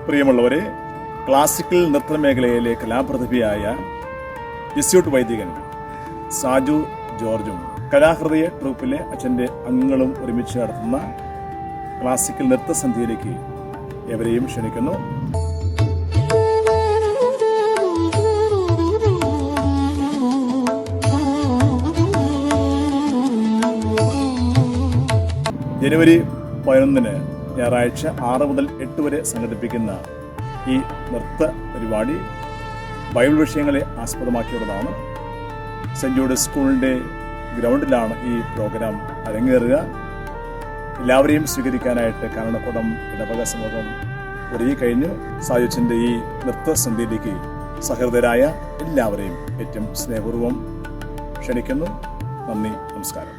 പ്രിയമുള്ളവരെ, classical നൃത്തമേഖലയിലെ കലാപ്രതിഭയായ Jesuit വൈദികൻ സാജു ജോർജും കലാഹൃദയ ട്രൂപ്പിലെ അച്ഛൻ്റെ അംഗങ്ങളും ഒരുമിച്ച് നടത്തുന്ന ക്ലാസിക്കൽ നൃത്തസന്ധ്യയിലേക്ക് എവരെയും ക്ഷണിക്കുന്നു. ജനുവരി 11 ഞായറാഴ്ച 6 മുതൽ 8 വരെ സംഘടിപ്പിക്കുന്ന ഈ നൃത്ത പരിപാടി ബൈബിൾ വിഷയങ്ങളെ ആസ്പദമാക്കിയുള്ളതാണ്. സെൻറ് ജൂഡ് സ്കൂളിൻ്റെ ഗ്രൗണ്ടിലാണ് ഈ പ്രോഗ്രാം അരങ്ങേറുക. എല്ലാവരെയും സ്വീകരിക്കാനായിട്ട് കാരണക്കുടം ഇടവക സമൂഹം ഒരുങ്ങിക്കഴിഞ്ഞു. സായുച്ചൻ്റെ ഈ നൃത്തസന്ധ്യയിലേക്ക് സഹൃദയരായ എല്ലാവരെയും ഏറ്റവും സ്നേഹപൂർവ്വം ക്ഷണിക്കുന്നു. നന്ദി, നമസ്കാരം.